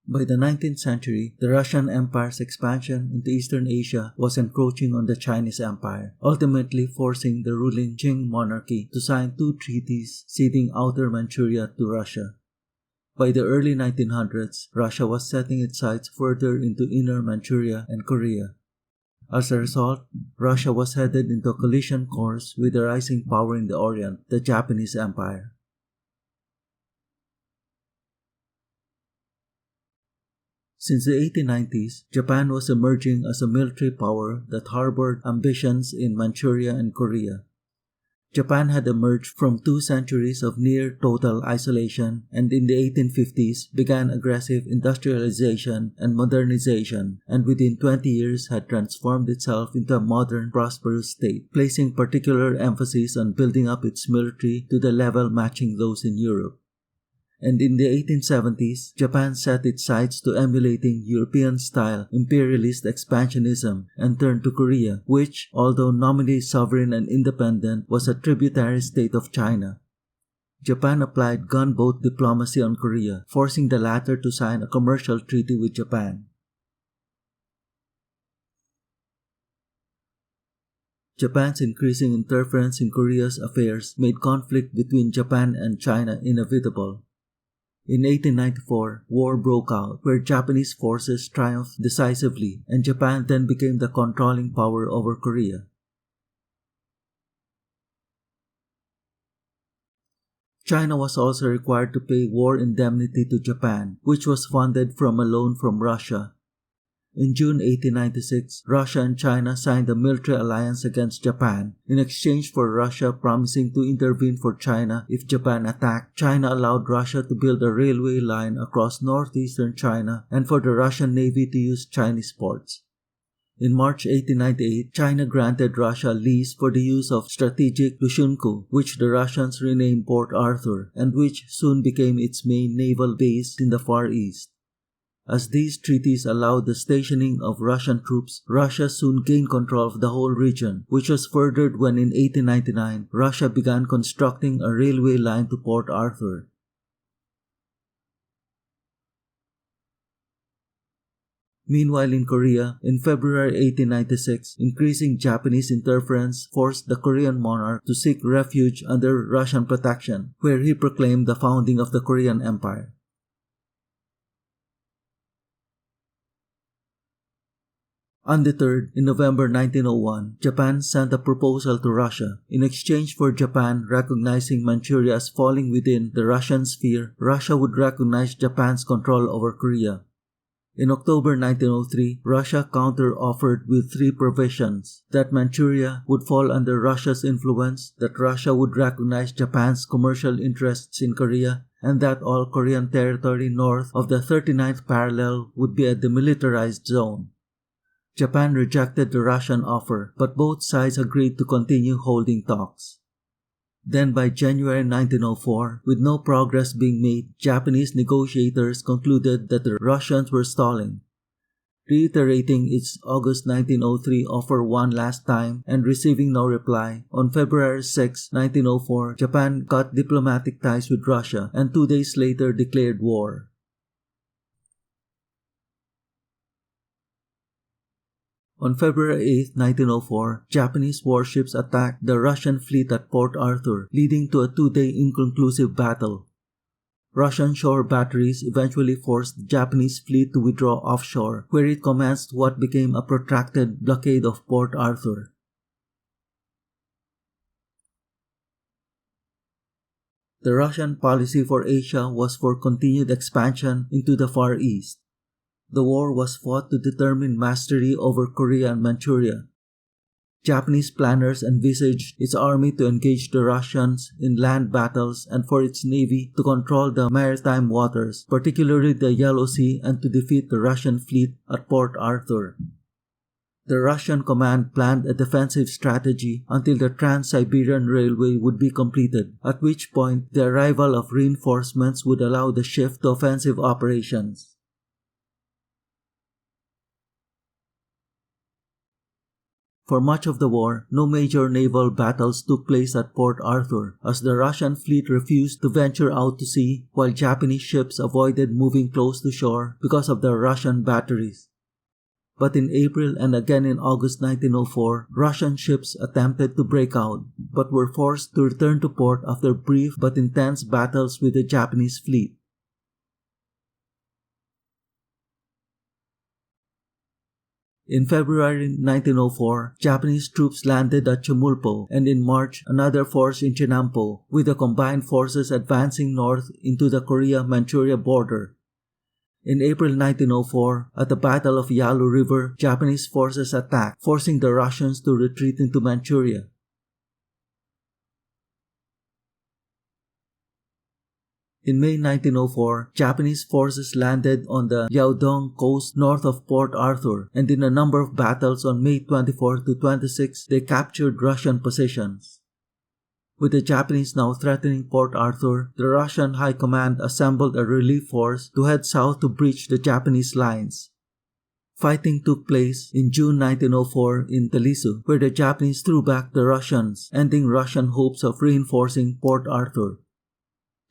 By the 19th century, the Russian Empire's expansion into Eastern Asia was encroaching on the Chinese Empire, ultimately forcing the ruling Qing monarchy to sign 2 treaties ceding Outer Manchuria to Russia. By the early 1900s, Russia was setting its sights further into Inner Manchuria and Korea. As a result, Russia was headed into a collision course with the rising power in the Orient, the Japanese Empire. Since the 1890s, Japan was emerging as a military power that harbored ambitions in Manchuria and Korea. Japan had emerged from 2 centuries of near-total isolation and in the 1850s began aggressive industrialization and modernization, and within 20 years had transformed itself into a modern, prosperous state, placing particular emphasis on building up its military to the level matching those in Europe. And in the 1870s, Japan set its sights to emulating European-style imperialist expansionism and turned to Korea, which, although nominally sovereign and independent, was a tributary state of China. Japan applied gunboat diplomacy on Korea, forcing the latter to sign a commercial treaty with Japan. Japan's increasing interference in Korea's affairs made conflict between Japan and China inevitable. In 1894, war broke out, where Japanese forces triumphed decisively, and Japan then became the controlling power over Korea. China was also required to pay war indemnity to Japan, which was funded from a loan from Russia. In June 1896, Russia and China signed a military alliance against Japan. In exchange for Russia promising to intervene for China if Japan attacked, China allowed Russia to build a railway line across northeastern China and for the Russian Navy to use Chinese ports. In March 1898, China granted Russia a lease for the use of strategic Lushunku, which the Russians renamed Port Arthur, and which soon became its main naval base in the Far East. As these treaties allowed the stationing of Russian troops, Russia soon gained control of the whole region, which was furthered when in 1899, Russia began constructing a railway line to Port Arthur. Meanwhile in Korea, in February 1896, increasing Japanese interference forced the Korean monarch to seek refuge under Russian protection, where he proclaimed the founding of the Korean Empire. Undeterred, in November 1901, Japan sent a proposal to Russia. In exchange for Japan recognizing Manchuria as falling within the Russian sphere, Russia would recognize Japan's control over Korea. In October 1903, Russia counter-offered with 3 provisions: that Manchuria would fall under Russia's influence, that Russia would recognize Japan's commercial interests in Korea, and that all Korean territory north of the 39th parallel would be a demilitarized zone. Japan rejected the Russian offer, but both sides agreed to continue holding talks. Then by January 1904, with no progress being made, Japanese negotiators concluded that the Russians were stalling. Reiterating its August 1903 offer one last time and receiving no reply, on February 6, 1904, Japan cut diplomatic ties with Russia and 2 days later declared war. On February 8, 1904, Japanese warships attacked the Russian fleet at Port Arthur, leading to a 2-day inconclusive battle. Russian shore batteries eventually forced the Japanese fleet to withdraw offshore, where it commenced what became a protracted blockade of Port Arthur. The Russian policy for Asia was for continued expansion into the Far East. The war was fought to determine mastery over Korea and Manchuria. Japanese planners envisaged its army to engage the Russians in land battles and for its navy to control the maritime waters, particularly the Yellow Sea, and to defeat the Russian fleet at Port Arthur. The Russian command planned a defensive strategy until the Trans-Siberian Railway would be completed, at which point the arrival of reinforcements would allow the shift to offensive operations. For much of the war, no major naval battles took place at Port Arthur, as the Russian fleet refused to venture out to sea, while Japanese ships avoided moving close to shore because of the Russian batteries. But in April and again in August 1904, Russian ships attempted to break out, but were forced to return to port after brief but intense battles with the Japanese fleet. In February 1904, Japanese troops landed at Chumulpo, and in March, another force in Chinampo, with the combined forces advancing north into the Korea-Manchuria border. In April 1904, at the Battle of Yalu River, Japanese forces attacked, forcing the Russians to retreat into Manchuria. In May 1904, Japanese forces landed on the Liaodong coast north of Port Arthur, and in a number of battles on May 24 to 26, they captured Russian positions. With the Japanese now threatening Port Arthur, the Russian High Command assembled a relief force to head south to breach the Japanese lines. Fighting took place in June 1904 in Talisu, where the Japanese threw back the Russians, ending Russian hopes of reinforcing Port Arthur.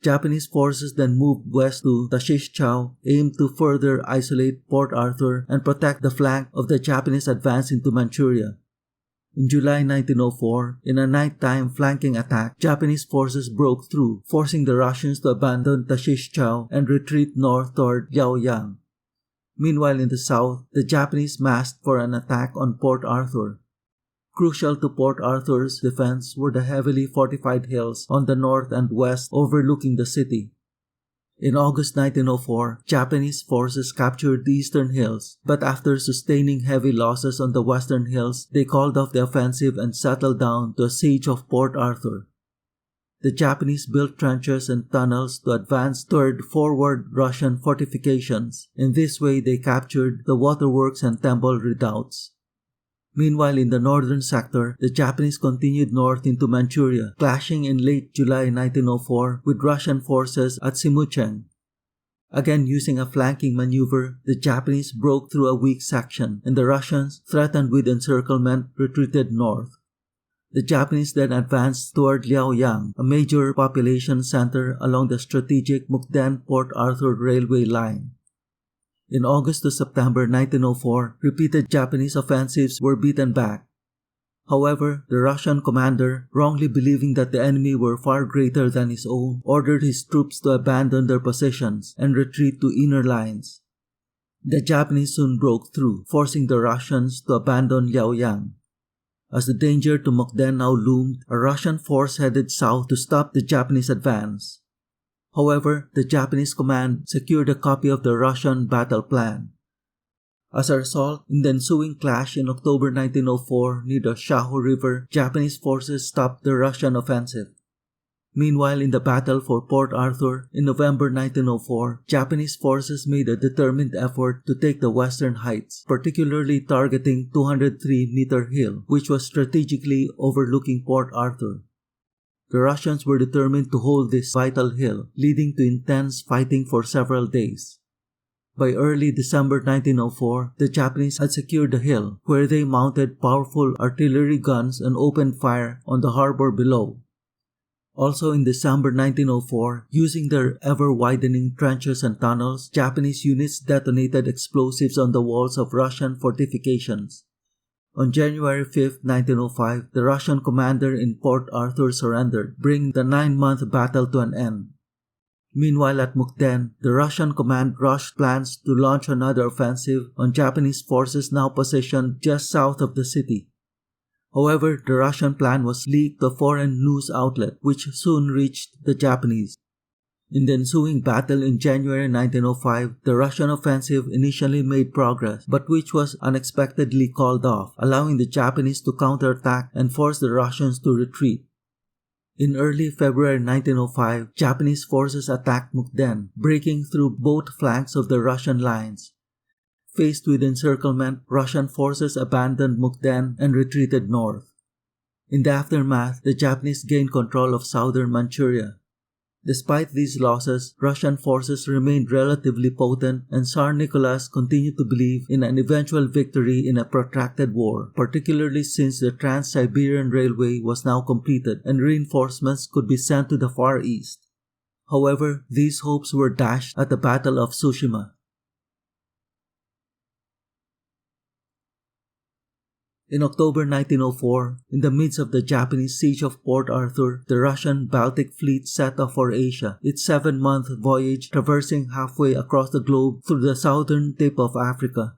Japanese forces then moved west to Tashish-Chau, aimed to further isolate Port Arthur and protect the flank of the Japanese advance into Manchuria. In July 1904, in a nighttime flanking attack, Japanese forces broke through, forcing the Russians to abandon Tashish-Chau and retreat north toward Liaoyang. Meanwhile, in the south, the Japanese massed for an attack on Port Arthur. Crucial to Port Arthur's defense were the heavily fortified hills on the north and west overlooking the city. In August 1904, Japanese forces captured the eastern hills, but after sustaining heavy losses on the western hills, they called off the offensive and settled down to a siege of Port Arthur. The Japanese built trenches and tunnels to advance toward forward Russian fortifications. In this way, they captured the waterworks and temple redoubts. Meanwhile, in the northern sector, the Japanese continued north into Manchuria, clashing in late July 1904 with Russian forces at Simucheng. Again using a flanking maneuver, the Japanese broke through a weak section, and the Russians, threatened with encirclement, retreated north. The Japanese then advanced toward Liaoyang, a major population center along the strategic Mukden-Port Arthur railway line. In August to September 1904, repeated Japanese offensives were beaten back. However, the Russian commander, wrongly believing that the enemy were far greater than his own, ordered his troops to abandon their positions and retreat to inner lines. The Japanese soon broke through, forcing the Russians to abandon Liaoyang. As the danger to Mukden now loomed, a Russian force headed south to stop the Japanese advance. However, the Japanese command secured a copy of the Russian battle plan. As a result, in the ensuing clash in October 1904 near the Shahu River, Japanese forces stopped the Russian offensive. Meanwhile, in the battle for Port Arthur in November 1904, Japanese forces made a determined effort to take the western heights, particularly targeting 203-meter hill, which was strategically overlooking Port Arthur. The Russians were determined to hold this vital hill, leading to intense fighting for several days. By early December 1904, the Japanese had secured the hill, where they mounted powerful artillery guns and opened fire on the harbor below. Also in December 1904, using their ever-widening trenches and tunnels, Japanese units detonated explosives on the walls of Russian fortifications. On January 5, 1905, the Russian commander in Port Arthur surrendered, bringing the 9-month battle to an end. Meanwhile at Mukden, the Russian command rushed plans to launch another offensive on Japanese forces now positioned just south of the city. However, the Russian plan was leaked to a foreign news outlet, which soon reached the Japanese. In the ensuing battle in January 1905, the Russian offensive initially made progress, but which was unexpectedly called off, allowing the Japanese to counterattack and force the Russians to retreat. In early February 1905, Japanese forces attacked Mukden, breaking through both flanks of the Russian lines. Faced with encirclement, Russian forces abandoned Mukden and retreated north. In the aftermath, the Japanese gained control of Southern Manchuria. Despite these losses, Russian forces remained relatively potent, and Tsar Nicholas continued to believe in an eventual victory in a protracted war, particularly since the Trans-Siberian Railway was now completed and reinforcements could be sent to the Far East. However, these hopes were dashed at the Battle of Tsushima. In October 1904, in the midst of the Japanese siege of Port Arthur, the Russian Baltic Fleet set off for Asia, its 7-month voyage traversing halfway across the globe through the southern tip of Africa.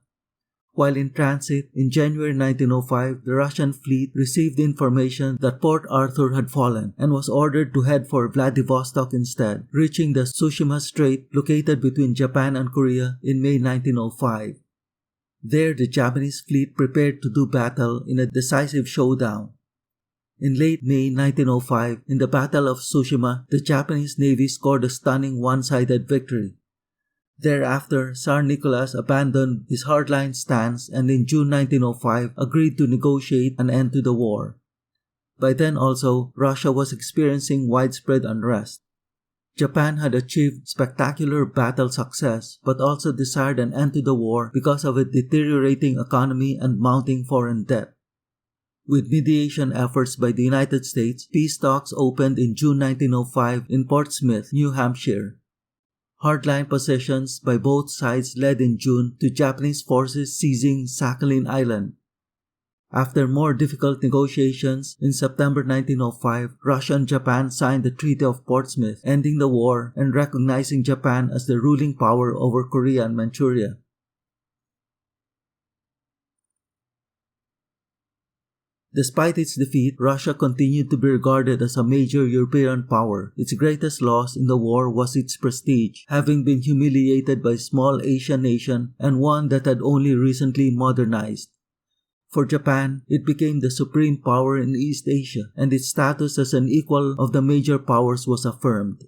While in transit, in January 1905, the Russian fleet received information that Port Arthur had fallen and was ordered to head for Vladivostok instead, reaching the Tsushima Strait located between Japan and Korea in May 1905. There, the Japanese fleet prepared to do battle in a decisive showdown. In late May 1905, in the Battle of Tsushima, the Japanese Navy scored a stunning one-sided victory. Thereafter, Tsar Nicholas abandoned his hardline stance and in June 1905 agreed to negotiate an end to the war. By then also, Russia was experiencing widespread unrest. Japan had achieved spectacular battle success but also desired an end to the war because of its deteriorating economy and mounting foreign debt. With mediation efforts by the United States, peace talks opened in June 1905 in Portsmouth, New Hampshire. Hardline positions by both sides led in June to Japanese forces seizing Sakhalin Island. After more difficult negotiations, in September 1905, Russia and Japan signed the Treaty of Portsmouth, ending the war and recognizing Japan as the ruling power over Korea and Manchuria. Despite its defeat, Russia continued to be regarded as a major European power. Its greatest loss in the war was its prestige, having been humiliated by a small Asian nation and one that had only recently modernized. For Japan, it became the supreme power in East Asia, and its status as an equal of the major powers was affirmed.